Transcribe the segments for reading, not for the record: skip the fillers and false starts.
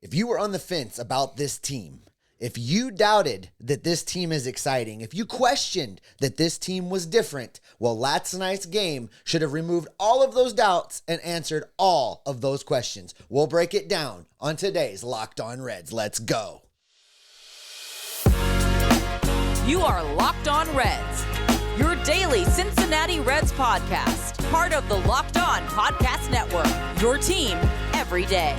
If you were on the fence about this team, if you doubted that this team is exciting, if you questioned that this team was different, well, last night's game should have removed all of those doubts and answered all of those questions. We'll break it down on today's Locked On Reds. Let's go. You are Locked On Reds, your daily Cincinnati Reds podcast, part of the Locked On Podcast Network, your team every day.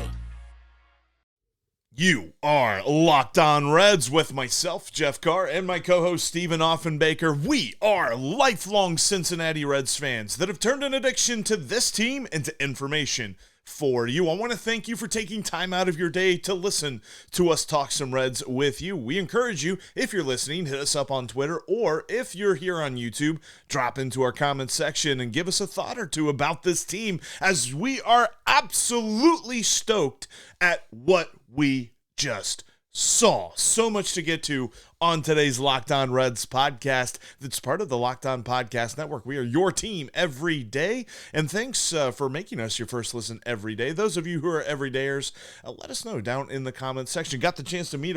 You are Locked On Reds with myself, Jeff Carr, and my co-host, Stephen Offenbaker. We are lifelong Cincinnati Reds fans that have turned an addiction to this team into information for you. I want to thank you for taking time out of your day to listen to us talk some Reds with you. We encourage you, if you're listening, hit us up on Twitter, or if you're here on YouTube, drop into our comments section and give us a thought or two about this team, as we are absolutely stoked at what we just saw. So much to get to on today's Locked On Reds podcast that's part of the Locked On Podcast Network. We are your team every day, and thanks for making us your first listen every day. Those of you who are everydayers, let us know down in the comments section. Got the chance to meet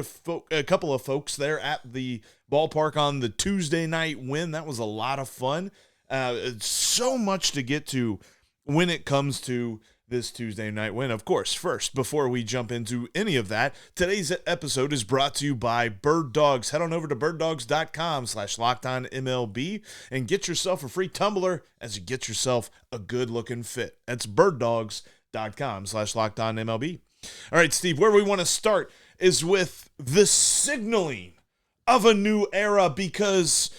a couple of folks there at the ballpark on the Tuesday night win. That was a lot of fun. So much to get to when it comes to this Tuesday night win. Of course, first, before we jump into any of that, today's episode is brought to you by Bird Dogs. Head on over to birddogs.com/LockedOnMLB and get yourself a free tumbler as you get yourself a good-looking fit. That's birddogs.com/LockedOnMLB. All right, Steve, where we want to start is with the signaling of a new era because,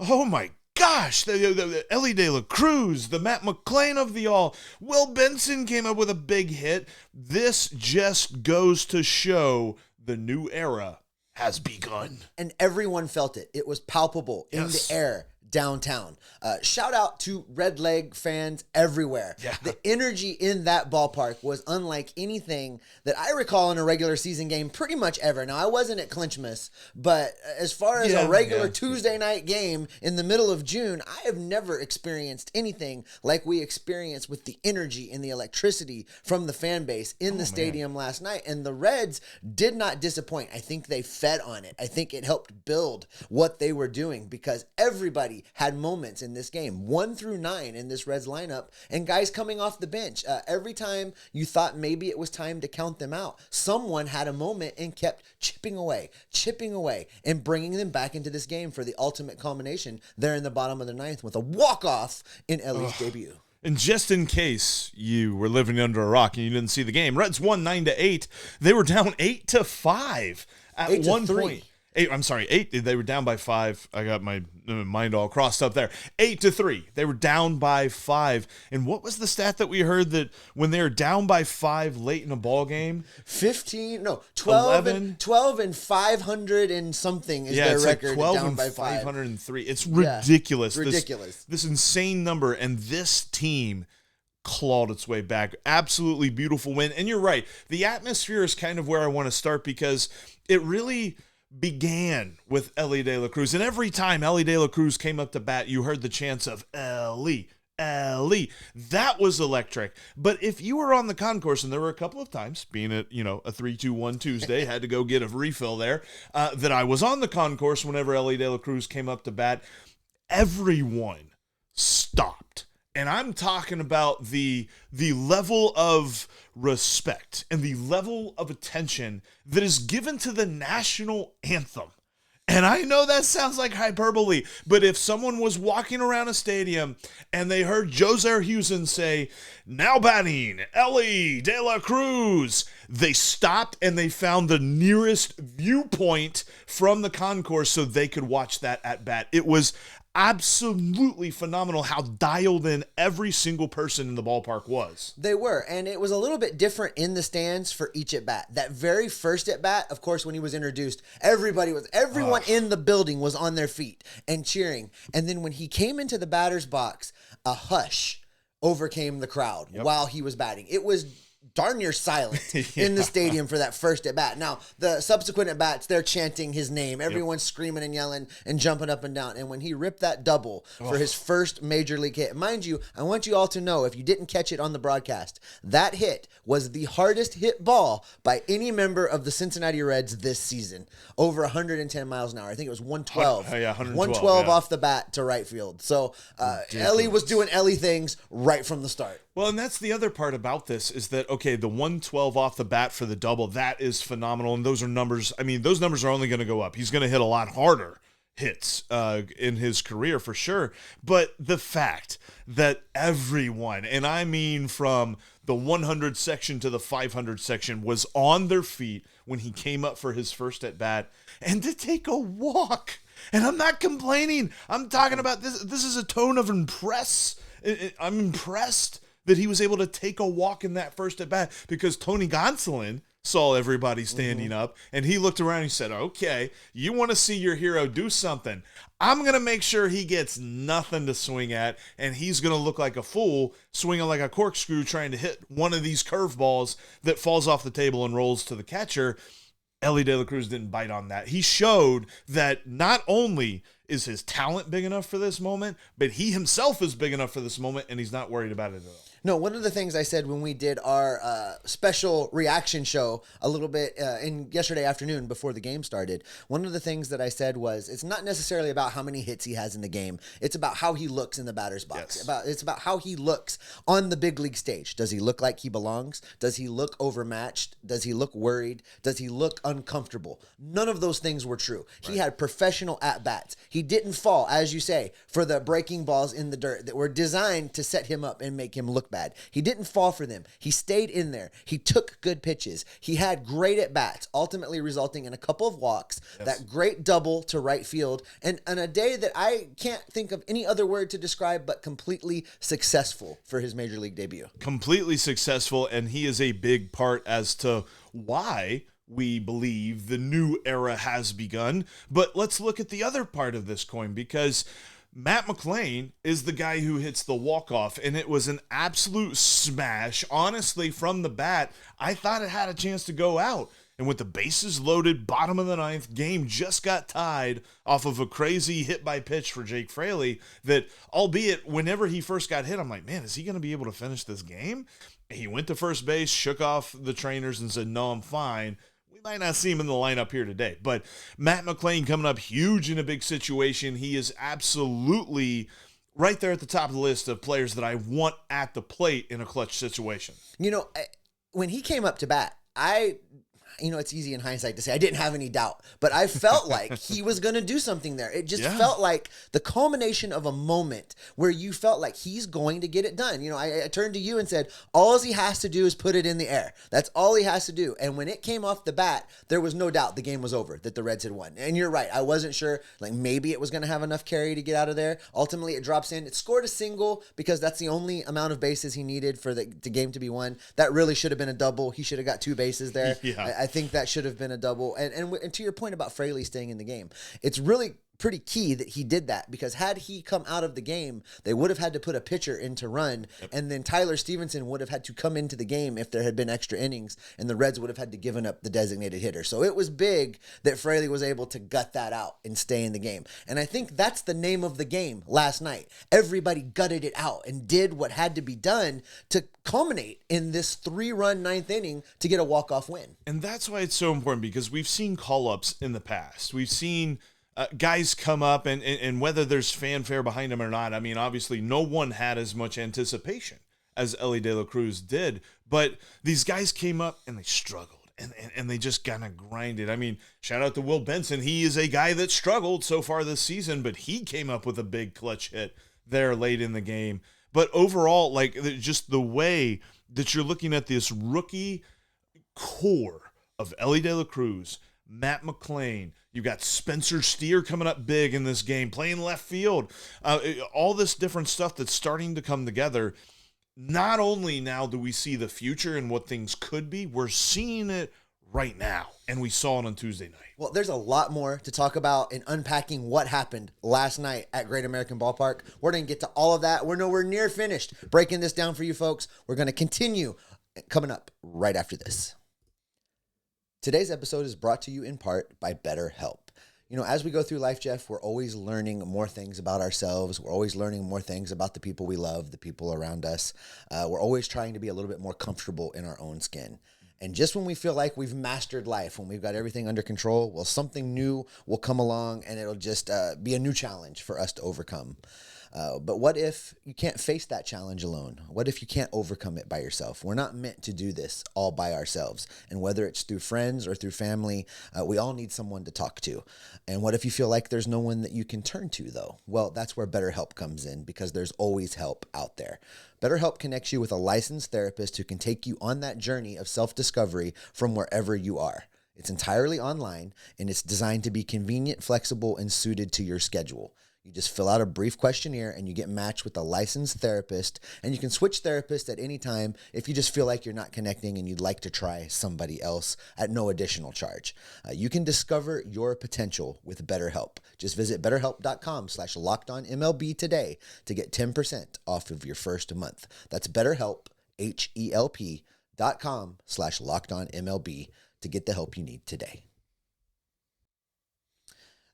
oh my gosh, the Elly De La Cruz, the Matt McLain of the all, Will Benson came up with a big hit. This just goes to show the new era has begun. And everyone felt it. It was palpable in Yes. the air downtown. Shout out to Red Leg fans everywhere. Yeah. The energy in that ballpark was unlike anything that I recall in a regular season game pretty much ever. Now, I wasn't at Clinchmas, but as far as a regular Tuesday night game in the middle of June, I have never experienced anything like we experienced with the energy and the electricity from the fan base in the stadium last night. And the Reds did not disappoint. I think they fed on it. I think it helped build what they were doing because everybody had moments in this game, 1 through 9 in this Reds lineup, and guys coming off the bench. Every time you thought maybe it was time to count them out, someone had a moment and kept chipping away, and bringing them back into this game for the ultimate culmination there in the bottom of the ninth with a walk-off in Elly's debut. And just in case you were living under a rock and you didn't see the game, Reds won 9-8. They were down 8-5 at one point. 8. They were down by 5. I got my mind all crossed up there. 8-3. They were down by 5. And what was the stat that we heard that when they were down by 5 late in a ball game? 12 and 500 and something is their record. Like 12 down and by 5. 503. It's ridiculous. Yeah, ridiculous. This insane number, and this team clawed its way back. Absolutely beautiful win. And you're right. The atmosphere is kind of where I want to start because it really began with Elly De La Cruz. And every time Elly De La Cruz came up to bat, you heard the chants of Elly, Elly. That was electric. But if you were on the concourse, and there were a couple of times, being a 3-2-1 Tuesday, had to go get a refill there, that I was on the concourse whenever Elly De La Cruz came up to bat, everyone stopped. And I'm talking about the level of respect and the level of attention that is given to the national anthem. And I know that sounds like hyperbole, but if someone was walking around a stadium and they heard Joser Houston say, "Now batting, Elly De La Cruz," they stopped and they found the nearest viewpoint from the concourse so they could watch that at bat. It was absolutely phenomenal how dialed in every single person in the ballpark was. They were, and it was a little bit different in the stands for each at bat. That very first at bat, of course, when he was introduced, everyone in the building was on their feet and cheering. And then when he came into the batter's box, a hush overcame the crowd while he was batting. It was darn near silent in the stadium for that first at bat. Now, the subsequent at bats, they're chanting his name. Everyone's screaming and yelling and jumping up and down. And when he ripped that double for his first major league hit, mind you, I want you all to know, if you didn't catch it on the broadcast, that hit was the hardest hit ball by any member of the Cincinnati Reds this season. Over 110 miles an hour. I think it was 112. 112 off the bat to right field. So Elly was doing Elly things right from the start. Well, and that's the other part about this is that, okay, the 112 off the bat for the double, that is phenomenal. And those are numbers, I mean, those numbers are only going to go up. He's going to hit a lot harder hits in his career for sure. But the fact that everyone, and I mean from the 100 section to the 500 section, was on their feet when he came up for his first at bat, and to take a walk. And I'm not complaining. I'm talking about this. This is a tone of impress. I'm impressed that he was able to take a walk in that first at bat, because Tony Gonsolin saw everybody standing up and he looked around and he said, okay, you want to see your hero do something. I'm going to make sure he gets nothing to swing at, and he's going to look like a fool swinging like a corkscrew trying to hit one of these curveballs that falls off the table and rolls to the catcher. Elly De La Cruz didn't bite on that. He showed that not only is his talent big enough for this moment, but he himself is big enough for this moment, and he's not worried about it at all. No, one of the things I said when we did our special reaction show a little bit in yesterday afternoon before the game started, one of the things that I said was, it's not necessarily about how many hits he has in the game. It's about how he looks in the batter's box. Yes. It's about how he looks on the big league stage. Does he look like he belongs? Does he look overmatched? Does he look worried? Does he look uncomfortable? None of those things were true. Right. He had professional at-bats. He didn't fall, as you say, for the breaking balls in the dirt that were designed to set him up and make him look bad. He didn't fall for them. He stayed in there. He took good pitches. He had great at-bats, ultimately resulting in a couple of walks, that great double to right field, and a day that I can't think of any other word to describe but completely successful for his major league debut. Completely successful, and he is a big part as to why we believe the new era has begun. But let's look at the other part of this coin, because Matt McLain is the guy who hits the walk-off, and it was an absolute smash. Honestly, from the bat, I thought it had a chance to go out. And with the bases loaded, bottom of the ninth, game just got tied off of a crazy hit-by-pitch for Jake Fraley that, albeit whenever he first got hit, I'm like, man, is he going to be able to finish this game? He went to first base, shook off the trainers, and said, no, I'm fine. Might not see him in the lineup here today, but Matt McLain coming up huge in a big situation. He is absolutely right there at the top of the list of players that I want at the plate in a clutch situation. You know, when he came up to bat, it's easy in hindsight to say I didn't have any doubt, but I felt like he was going to do something there. It just felt like the culmination of a moment where you felt like he's going to get it done. You know, I turned to you and said, all he has to do is put it in the air. That's all he has to do. And when it came off the bat, there was no doubt the game was over, that the Reds had won. And you're right. I wasn't sure, like maybe it was going to have enough carry to get out of there. Ultimately, it drops in. It scored a single because that's the only amount of bases he needed for the game to be won. That really should have been a double. He should have got 2 bases there. I think that should have been a double. And to your point about Fraley staying in the game, it's really pretty key that he did that, because had he come out of the game, they would have had to put a pitcher in to run, and then Tyler Stevenson would have had to come into the game if there had been extra innings, and the Reds would have had to given up the designated hitter. So it was big that Fraley was able to gut that out and stay in the game. And I think that's the name of the game last night. Everybody gutted it out and did what had to be done to culminate in this 3-run 9th inning to get a walk-off win. And that's why it's so important, because we've seen call-ups in the past. We've seen guys come up, and whether there's fanfare behind them or not, I mean, obviously no one had as much anticipation as Elly De La Cruz did, but these guys came up and they struggled, and they just kind of grinded. I mean, shout out to Will Benson. He is a guy that struggled so far this season, but he came up with a big clutch hit there late in the game. But overall, like, just the way that you're looking at this rookie core of Elly De La Cruz, Matt McLain, you got Spencer Steer coming up big in this game, playing left field. All this different stuff that's starting to come together. Not only now do we see the future and what things could be, we're seeing it right now, and we saw it on Tuesday night. Well, there's a lot more to talk about in unpacking what happened last night at Great American Ballpark. We're going to get to all of that. We're nowhere near finished breaking this down for you folks. We're going to continue coming up right after this. Today's episode is brought to you in part by BetterHelp. You know, as we go through life, Jeff, we're always learning more things about ourselves. We're always learning more things about the people we love, the people around us. We're always trying to be a little bit more comfortable in our own skin. And just when we feel like we've mastered life, when we've got everything under control, well, something new will come along and it'll just be a new challenge for us to overcome. But what if you can't face that challenge alone? What if you can't overcome it by yourself? We're not meant to do this all by ourselves. And whether it's through friends or through family, we all need someone to talk to. And what if you feel like there's no one that you can turn to, though? Well, that's where BetterHelp comes in, because there's always help out there. BetterHelp connects you with a licensed therapist who can take you on that journey of self-discovery from wherever you are. It's entirely online, and it's designed to be convenient, flexible, and suited to your schedule. You just fill out a brief questionnaire and you get matched with a licensed therapist, and you can switch therapists at any time if you just feel like you're not connecting and you'd like to try somebody else at no additional charge. You can discover your potential with BetterHelp. Just visit BetterHelp.com/LockedOnMLB today to get 10% off of your first month. That's BetterHelp, HELP.com/LockedOnMLB to get the help you need today.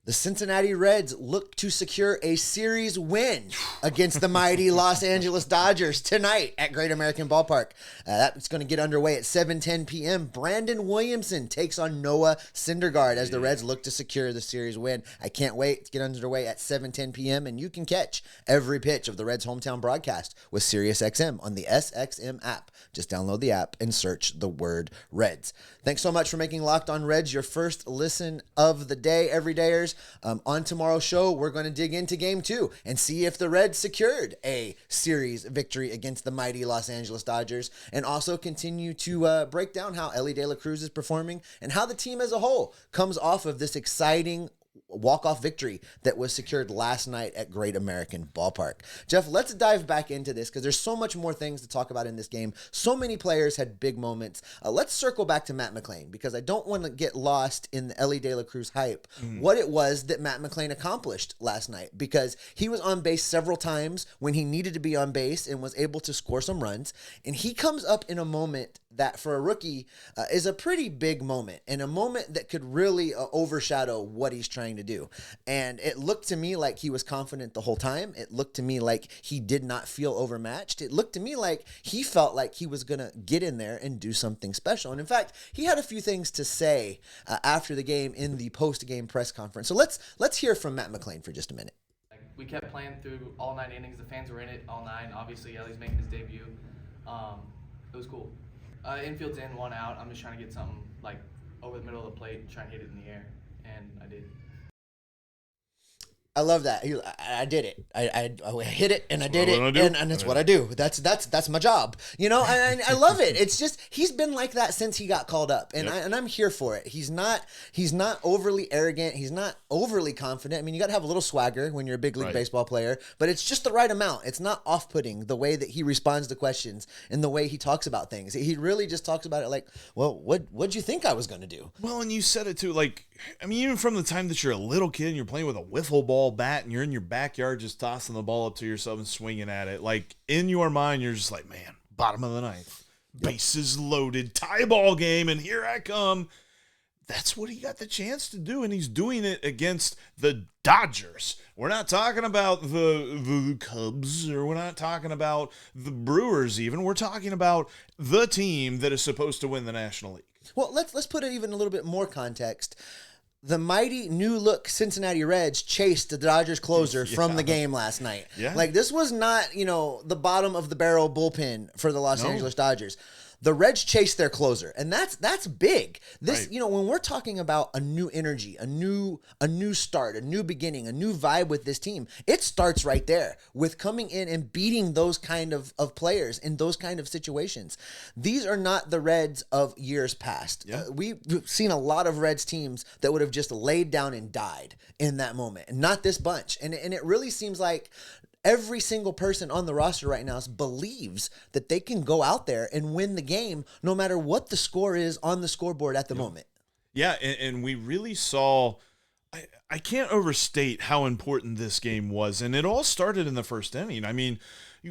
The Cincinnati Reds look to secure a series win against the mighty Los Angeles Dodgers tonight at Great American Ballpark. That's going to get underway at 7:10 p.m. Brandon Williamson takes on Noah Syndergaard as the Reds look to secure the series win. I can't wait to get underway at 7:10 p.m. and you can catch every pitch of the Reds' hometown broadcast with SiriusXM on the SXM app. Just download the app and search the word Reds. Thanks so much for making Locked On Reds your first listen of the day, everydayers. On tomorrow's show, we're going to dig into Game 2 and see if the Reds secured a series victory against the mighty Los Angeles Dodgers, and also continue to break down how Elly De La Cruz is performing and how the team as a whole comes off of this exciting walk-off victory that was secured last night at Great American Ballpark. Jeff, let's dive back into this because there's so much more things to talk about in this game. So many players had big moments. Let's circle back to Matt McLain because I don't want to get lost in the Elly De La Cruz hype. What it was that Matt McLain accomplished last night, because he was on base several times when he needed to be on base and was able to score some runs. And he comes up in a moment that for a rookie is a pretty big moment, and a moment that could really overshadow what he's trying to do. And it looked to me like he was confident the whole time. It looked to me like he did not feel overmatched. It looked to me like he felt like he was going to get in there and do something special. And in fact, he had a few things to say after the game in the post-game press conference. So let's hear from Matt McLain for just a minute. We kept playing through all 9 innings. The fans were in it all 9. Obviously, Elly's making his debut. It was cool. Infield's in, 1 out. I'm just trying to get something like over the middle of the plate and try and hit it in the air, and I did. I love that. I did it. I hit it and I did it, and that's what I do. That's my job. You know, and I love it. It's just he's been like that since he got called up, and I'm here for it. He's not overly arrogant. He's not overly confident. I mean, you got to have a little swagger when you're a big league baseball player, but it's just the right amount. It's not off-putting the way that he responds to questions and the way he talks about things. He really just talks about it like, well, what'd you think I was going to do? Well, and you said it too. Like, I mean, even from the time that you're a little kid and you're playing with a wiffle ball bat and you're in your backyard just tossing the ball up to yourself and swinging at it, like in your mind you're just like, man, bottom of the ninth, bases loaded, tie ball game, and here I come. That's what he got the chance to do, and he's doing it against the Dodgers. We're not talking about the Cubs, or we're not talking about the Brewers even. We're talking about the team that is supposed to win the National League. Well, let's put it even a little bit more context. The mighty new-look Cincinnati Reds chased the Dodgers closer from the game last night. Yeah. Like, this was not, the bottom-of-the-barrel bullpen for the Los Angeles Dodgers. The Reds chased their closer, and that's big. This, when we're talking about a new energy, a new start, a new beginning, a new vibe with this team, it starts right there with coming in and beating those kind of players in those kind of situations. These are not the Reds of years past. Yeah. We've seen a lot of Reds teams that would have just laid down and died in that moment, and not this bunch. And it really seems like every single person on the roster right now believes that they can go out there and win the game no matter what the score is on the scoreboard at the moment. Yeah, and we really saw I can't overstate how important this game was, and it all started in the first inning. I mean,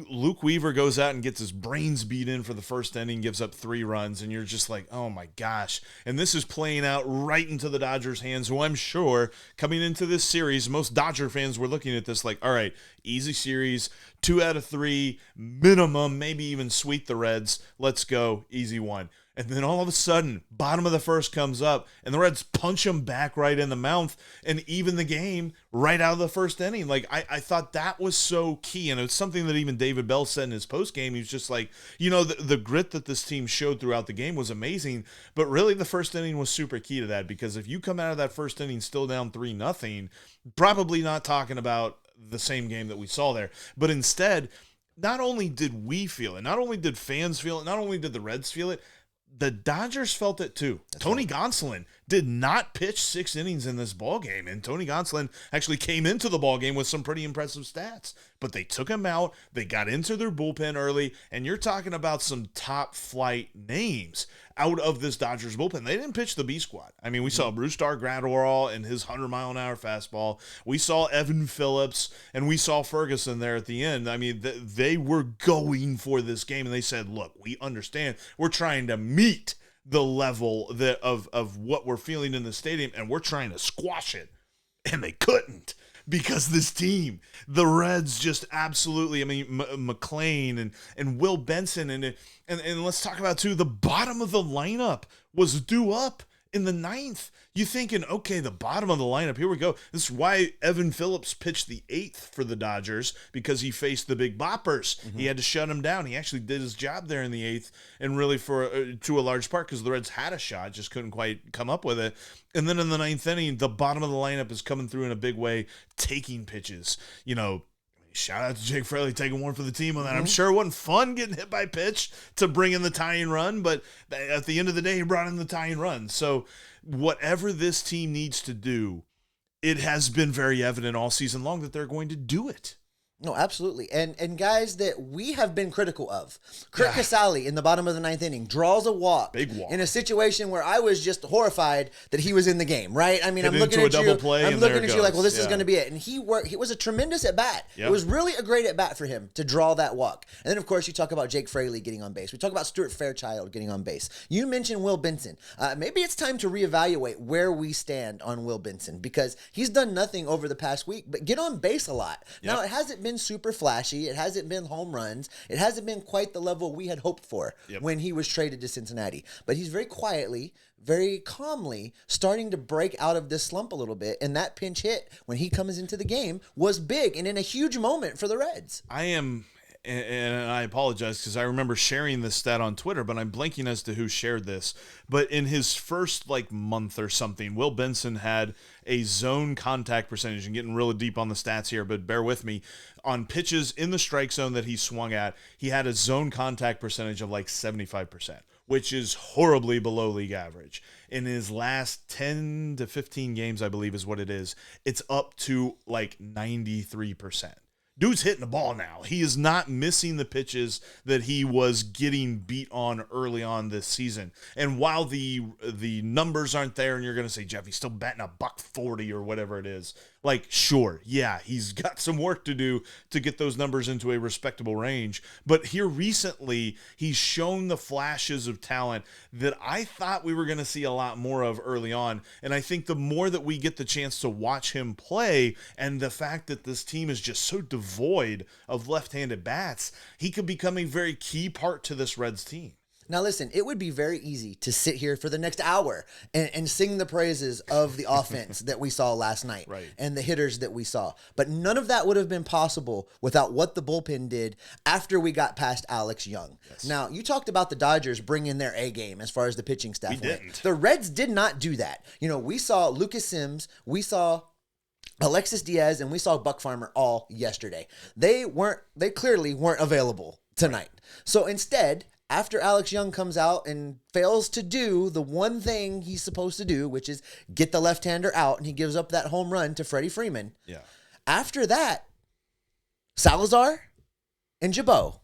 Luke Weaver goes out and gets his brains beat in for the first inning, gives up 3 runs, and you're just like, oh my gosh. And this is playing out right into the Dodgers' hands, who I'm sure coming into this series, most Dodger fans were looking at this like, all right, easy series, 2 out of 3, minimum, maybe even sweep the Reds. Let's go, easy one. And then all of a sudden, bottom of the first comes up, and the Reds punch him back right in the mouth and even the game right out of the first inning. Like, I thought that was so key, and it's something that even David Bell said in his postgame. He was just like, the grit that this team showed throughout the game was amazing, but really the first inning was super key to that, because if you come out of that first inning still down 3-0, probably not talking about the same game that we saw there. But instead, not only did we feel it, not only did fans feel it, not only did the Reds feel it, the Dodgers felt it too. That's Tony right. Gonsolin did not pitch 6 innings in this ballgame, and Tony Gonsolin actually came into the ballgame with some pretty impressive stats. But they took him out, they got into their bullpen early, and you're talking about some top-flight names out of this Dodgers bullpen. They didn't pitch the B squad. I mean, we saw Brusdar Graterol and his 100-mile-an-hour fastball. We saw Evan Phillips, and we saw Ferguson there at the end. I mean, they were going for this game, and they said, look, we understand. We're trying to meet the level of what we're feeling in the stadium, and we're trying to squash it. And they couldn't, because this team, the Reds, just absolutely, I mean, McLain and Will Benson, and let's talk about, too, the bottom of the lineup was due up in the 9th. You thinking, okay, the bottom of the lineup, here we go. This is why Evan Phillips pitched the 8th for the Dodgers, because he faced the big boppers. Mm-hmm. He had to shut him down. He actually did his job there in the 8th, and really to a large part, because the Reds had a shot, just couldn't quite come up with it. And then in the 9th inning, the bottom of the lineup is coming through in a big way, taking pitches. Shout out to Jake Fraley taking one for the team on that. Mm-hmm. I'm sure it wasn't fun getting hit by pitch to bring in the tying run, but at the end of the day, he brought in the tying run. So whatever this team needs to do, it has been very evident all season long that they're going to do it. No, absolutely. And guys that we have been critical of. Kurt Casale in the bottom of the 9th inning draws a walk. Big walk. In a situation where I was just horrified that he was in the game, right? I mean, I'm looking at you. I'm looking at you like, well, this is going to be it. And he was a tremendous at bat. Yep. It was really a great at bat for him to draw that walk. And then, of course, you talk about Jake Fraley getting on base. We talk about Stuart Fairchild getting on base. You mentioned Will Benson. Maybe it's time to reevaluate where we stand on Will Benson, because he's done nothing over the past week but get on base a lot. Yep. Now, it hasn't been super flashy. It hasn't been home runs. It hasn't been quite the level we had hoped for when he was traded to Cincinnati. But he's very quietly, very calmly starting to break out of this slump a little bit. And that pinch hit when he comes into the game was big and in a huge moment for the Reds. And I apologize because I remember sharing this stat on Twitter, but I'm blanking as to who shared this. But in his first month or something, Will Benson had a zone contact percentage, and getting really deep on the stats here, but bear with me. On pitches in the strike zone that he swung at, he had a zone contact percentage of 75%, which is horribly below league average. In his last 10 to 15 games, I believe is what it is, it's up to 93%. Dude's hitting the ball now. He is not missing the pitches that he was getting beat on early on this season. And while the numbers aren't there, and you're going to say, Jeff, he's still batting $140 or whatever it is. Sure, yeah, he's got some work to do to get those numbers into a respectable range. But here recently, he's shown the flashes of talent that I thought we were going to see a lot more of early on. And I think the more that we get the chance to watch him play, and the fact that this team is just so devoid of left-handed bats, he could become a very key part to this Reds team. Now, listen, it would be very easy to sit here for the next hour and sing the praises of the offense that we saw last night and the hitters that we saw. But none of that would have been possible without what the bullpen did after we got past Alex Young. Yes. Now, you talked about the Dodgers bringing their A game as far as the pitching staff went. The Reds did not do that. We saw Lucas Sims, we saw Alexis Diaz, and we saw Buck Farmer all yesterday. They clearly weren't available tonight. So instead, after Alex Young comes out and fails to do the one thing he's supposed to do, which is get the left-hander out, and he gives up that home run to Freddie Freeman. Yeah. After that, Salazar and Gibaut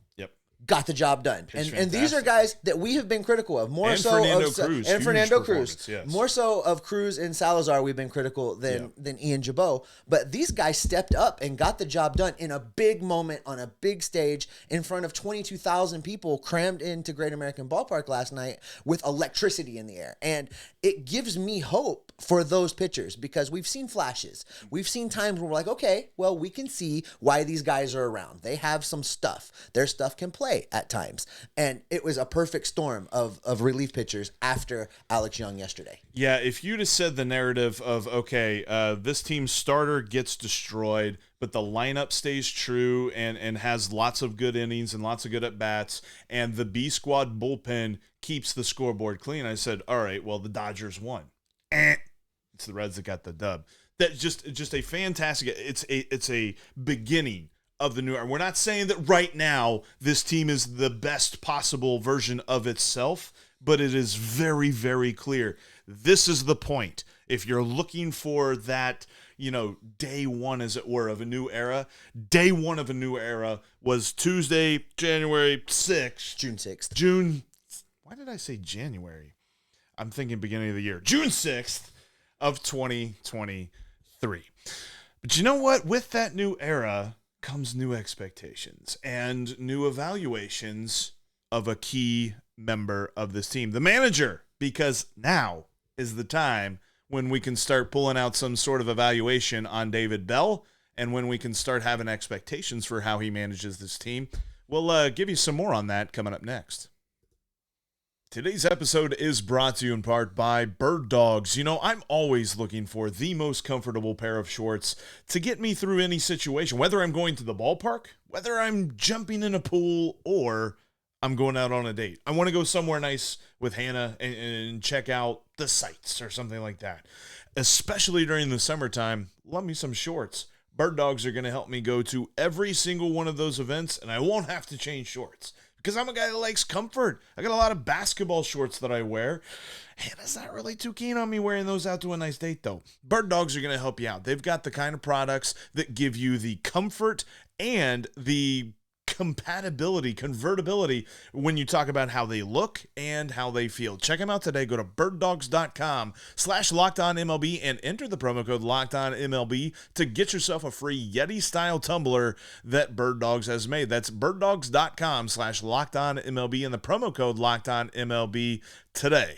got the job done. And these are guys that we have been critical of. More and so Fernando of Cruz, and Fernando Cruz. Yes. More so of Cruz and Salazar we've been critical than Ian Gibaut. But these guys stepped up and got the job done in a big moment on a big stage in front of 22,000 people crammed into Great American Ballpark last night with electricity in the air. And it gives me hope for those pitchers because we've seen flashes. We've seen times where we're like, okay, well, we can see why these guys are around. They have some stuff. Their stuff can play at times. And it was a perfect storm of relief pitchers after Alex Young yesterday. Yeah, if you'd have said the narrative of, okay, this team's starter gets destroyed, but the lineup stays true and has lots of good innings and lots of good at-bats, and the B squad bullpen keeps the scoreboard clean, I said, all right, well, the Dodgers won. It's the Reds that got the dub. That's just a fantastic. It's a beginning of the new era. We're not saying that right now this team is the best possible version of itself, but it is very, very clear. This is the point. If you're looking for that, day one, as it were, of a new era, day one of a new era was Tuesday, January 6th. June 6th. Why did I say January? I'm thinking beginning of the year. June 6th of 2023. But you know what? With that new era comes new expectations and new evaluations of a key member of this team, the manager, because now is the time when we can start pulling out some sort of evaluation on David Bell and when we can start having expectations for how he manages this team. We'll give you some more on that coming up next. Today's episode is brought to you in part by Bird Dogs. I'm always looking for the most comfortable pair of shorts to get me through any situation, whether I'm going to the ballpark, whether I'm jumping in a pool, or I'm going out on a date. I want to go somewhere nice with Hannah and check out the sights or something like that. Especially during the summertime, love me some shorts. Bird Dogs are going to help me go to every single one of those events, and I won't have to change shorts. Because I'm a guy that likes comfort. I got a lot of basketball shorts that I wear. Hannah's not really too keen on me wearing those out to a nice date, though. Bird Dogs are going to help you out. They've got the kind of products that give you the comfort and the convertibility when you talk about how they look and how they feel. Check them out today. Go to birddogs.com/LockedOnMLB and enter the promo code LockedOnMLB to get yourself a free Yeti-style tumbler that Bird Dogs has made. That's birddogs.com/LockedOnMLB and the promo code LockedOnMLB today.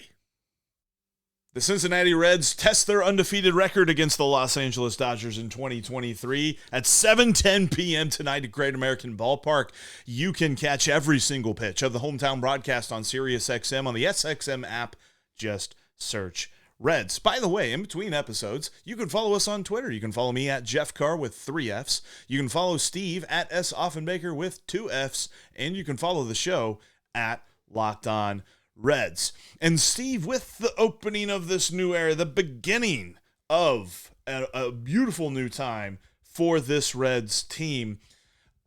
The Cincinnati Reds test their undefeated record against the Los Angeles Dodgers in 2023 at 7:10 p.m. tonight at Great American Ballpark. You can catch every single pitch of the hometown broadcast on SiriusXM on the SXM app. Just search Reds. By the way, in between episodes, you can follow us on Twitter. You can follow me at Jeff Carr with 3 Fs. You can follow Steve at S. Offenbaker with 2 Fs. And you can follow the show at Locked On Reds. And Steve, with the opening of this new era, the beginning of a beautiful new time for this Reds team,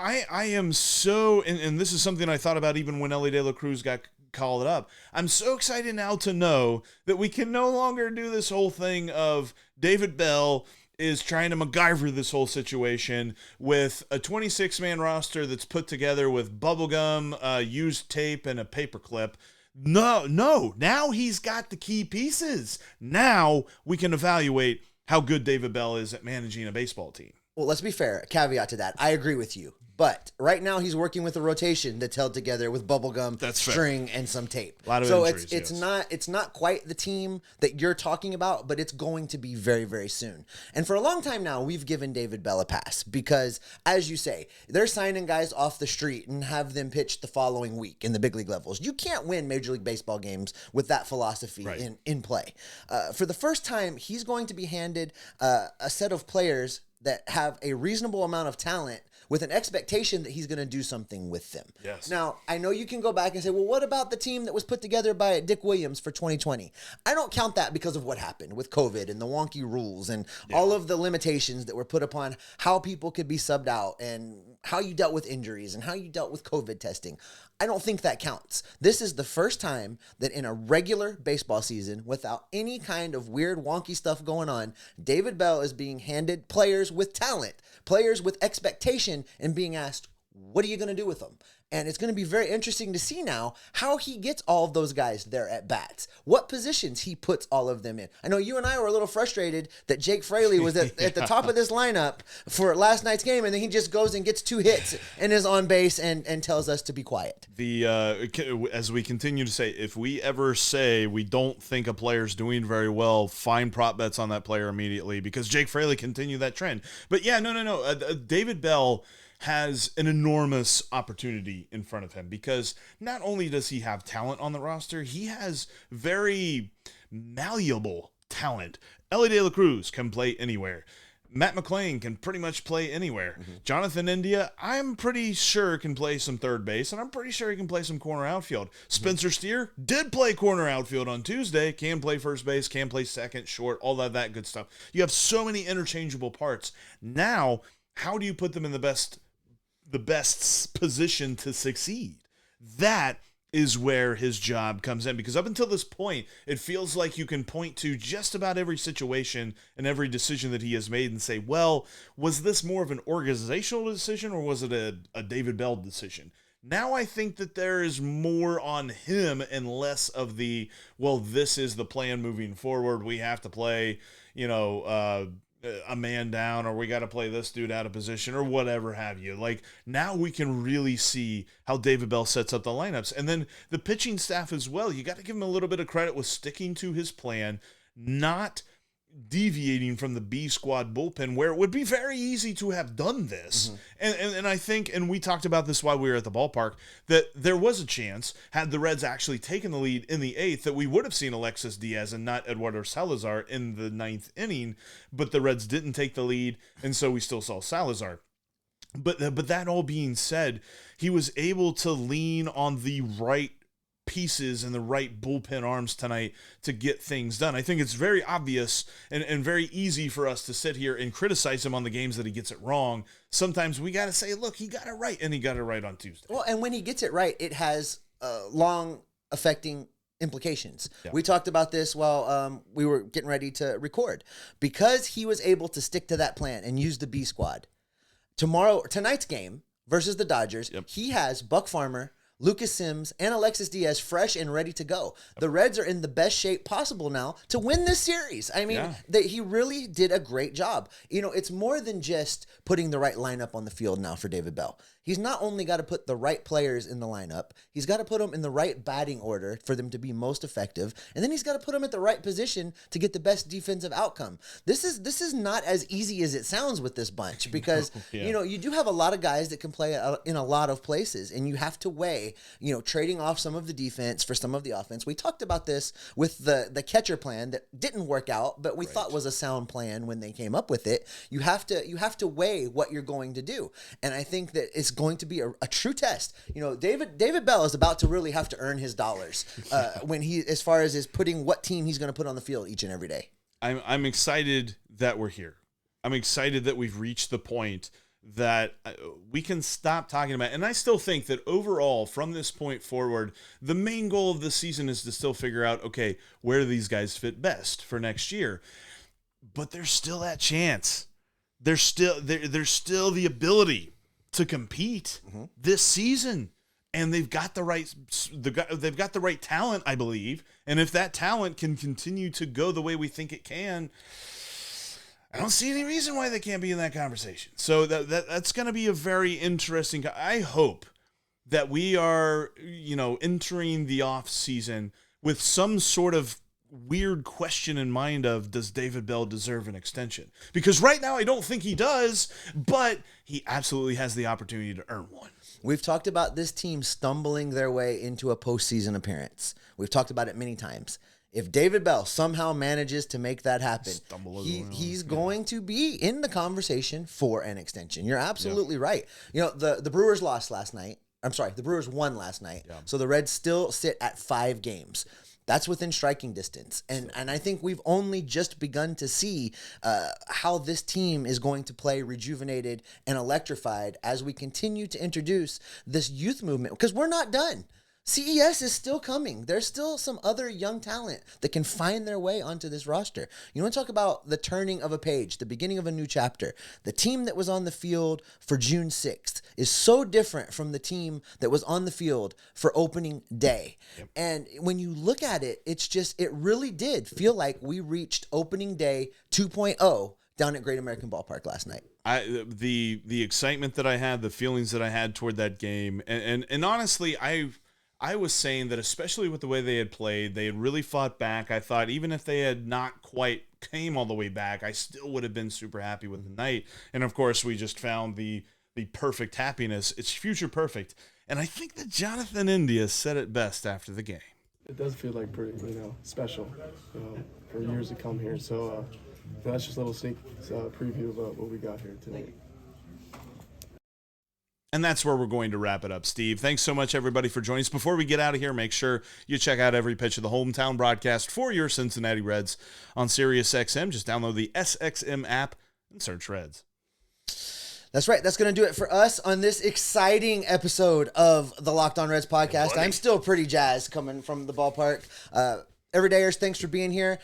I am so, and this is something I thought about even when Elly De La Cruz got called up, I'm so excited now to know that we can no longer do this whole thing of David Bell is trying to MacGyver this whole situation with a 26-man roster that's put together with bubblegum, used tape, and a paperclip. No. Now he's got the key pieces. Now we can evaluate how good David Bell is at managing a baseball team. Well, let's be fair. A caveat to that. I agree with you. But right now he's working with a rotation that's held together with bubblegum, string, and some tape. A lot of injuries, it's not quite the team that you're talking about, but it's going to be very, very soon. And for a long time now, we've given David Bell a pass because, as you say, they're signing guys off the street and have them pitch the following week in the big league levels. You can't win Major League Baseball games with that philosophy in play. For the first time, he's going to be handed a set of players that have a reasonable amount of talent with an expectation that he's going to do something with them. Yes. Now, I know you can go back and say, well, what about the team that was put together by Dick Williams for 2020? I don't count that because of what happened with COVID and the wonky rules and all of the limitations that were put upon how people could be subbed out and how you dealt with injuries and how you dealt with COVID testing. I don't think that counts. This is the first time that in a regular baseball season, without any kind of weird, wonky stuff going on, David Bell is being handed players with talent, players with expectation, and being asked, what are you going to do with them? And it's going to be very interesting to see now how he gets all of those guys there at bats, what positions he puts all of them in. I know you and I were a little frustrated that Jake Fraley was at the top of this lineup for last night's game, and then he just goes and gets 2 hits and is on base and tells us to be quiet. As we continue to say, if we ever say we don't think a player's doing very well, find prop bets on that player immediately, because Jake Fraley continued that trend. But yeah, no. David Bell has an enormous opportunity in front of him, because not only does he have talent on the roster, he has very malleable talent. Elly De La Cruz can play anywhere. Matt McLain can pretty much play anywhere. Mm-hmm. Jonathan India, I'm pretty sure can play some third base, and I'm pretty sure he can play some corner outfield. Mm-hmm. Spencer Steer did play corner outfield on Tuesday, can play first base, can play second, short, all that good stuff. You have so many interchangeable parts. Now, how do you put them in the best position to succeed? That is where his job comes in, because up until this point, it feels like you can point to just about every situation and every decision that he has made and say, well, was this more of an organizational decision or was it a David Bell decision? Now I think that there is more on him and less of the, well, this is the plan moving forward. We have to play, a man down, or we got to play this dude out of position, or whatever have you. Like, now we can really see how David Bell sets up the lineups. And then the pitching staff as well. You got to give him a little bit of credit with sticking to his plan, not deviating from the B squad bullpen, where it would be very easy to have done this. Mm-hmm. And I think, and we talked about this while we were at the ballpark, that there was a chance, had the Reds actually taken the lead in the 8th, that we would have seen Alexis Diaz and not Eduardo Salazar in the 9th inning, but the Reds didn't take the lead, and so we still saw Salazar. But that all being said, he was able to lean on the right pieces and the right bullpen arms tonight to get things done. I think it's very obvious and very easy for us to sit here and criticize him on the games that he gets it wrong. Sometimes we got to say, look, he got it right, and he got it right on Tuesday. Well, and when he gets it right, it has long affecting implications. Yeah. We talked about this while we were getting ready to record. Because he was able to stick to that plan and use the B squad, tonight's game versus the Dodgers, he has Buck Farmer, Lucas Sims, and Alexis Diaz fresh and ready to go. The Reds are in the best shape possible now to win this series. I mean, he really did a great job. It's more than just putting the right lineup on the field now for David Bell. He's not only got to put the right players in the lineup, he's got to put them in the right batting order for them to be most effective, and then he's got to put them at the right position to get the best defensive outcome. This is not as easy as it sounds with this bunch, because you do have a lot of guys that can play in a lot of places, and you have to weigh, trading off some of the defense for some of the offense. We talked about this with the catcher plan that didn't work out, but we thought was a sound plan when they came up with it. You have to weigh what you're going to do, and I think that it's going to be a true test. David Bell is about to really have to earn his dollars when as far as putting what team he's going to put on the field each and every day. I'm excited that we're here. I'm excited that we've reached the point that we can stop talking about. And I still think that overall, from this point forward, the main goal of the season is to still figure out, okay, where do these guys fit best for next year? But there's still that chance. There's still the ability to compete this season, and they've got the right talent, I believe. And if that talent can continue to go the way we think it can, I don't see any reason why they can't be in that conversation. So that's going to be a very interesting. I hope that we are, entering the off season with some sort of weird question in mind of, does David Bell deserve an extension? Because right now I don't think he does, but he absolutely has the opportunity to earn one. We've talked about this team stumbling their way into a postseason appearance. We've talked about it many times. If David Bell somehow manages to make that happen, he's going to be in the conversation for an extension. You're absolutely right. The Brewers lost last night. I'm sorry, the Brewers won last night. Yeah. So the Reds still sit at 5 games. That's within striking distance. And I think we've only just begun to see how this team is going to play rejuvenated and electrified as we continue to introduce this youth movement, because we're not done. CES is still coming. There's still some other young talent that can find their way onto this roster. You want to talk about the turning of a page, the beginning of a new chapter. The team that was on the field for June 6th is so different from the team that was on the field for opening day. Yep. And when you look at it, it really did feel like we reached opening day 2.0 down at Great American Ballpark last night. The excitement that I had, the feelings that I had toward that game, and honestly, I was saying that especially with the way they had played, they had really fought back. I thought even if they had not quite came all the way back, I still would have been super happy with the night. And of course, we just found the perfect happiness. It's future perfect. And I think that Jonathan India said it best after the game. It does feel like pretty, special for years to come here. So that's just a little sneak preview of what we got here tonight. And that's where we're going to wrap it up, Steve. Thanks so much, everybody, for joining us. Before we get out of here, make sure you check out every pitch of the hometown broadcast for your Cincinnati Reds on SiriusXM. Just download the SXM app and search Reds. That's right. That's going to do it for us on this exciting episode of the Locked On Reds podcast. I'm still pretty jazzed coming from the ballpark. Everydayers, thanks for being here.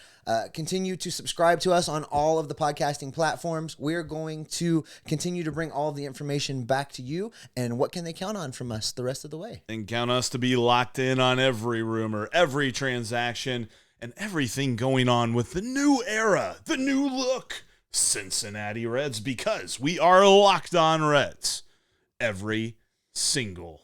Continue to subscribe to us on all of the podcasting platforms. We're going to continue to bring all of the information back to you. And what can they count on from us the rest of the way? And count us to be locked in on every rumor, every transaction, and everything going on with the new era, the new look, Cincinnati Reds, because we are Locked On Reds every single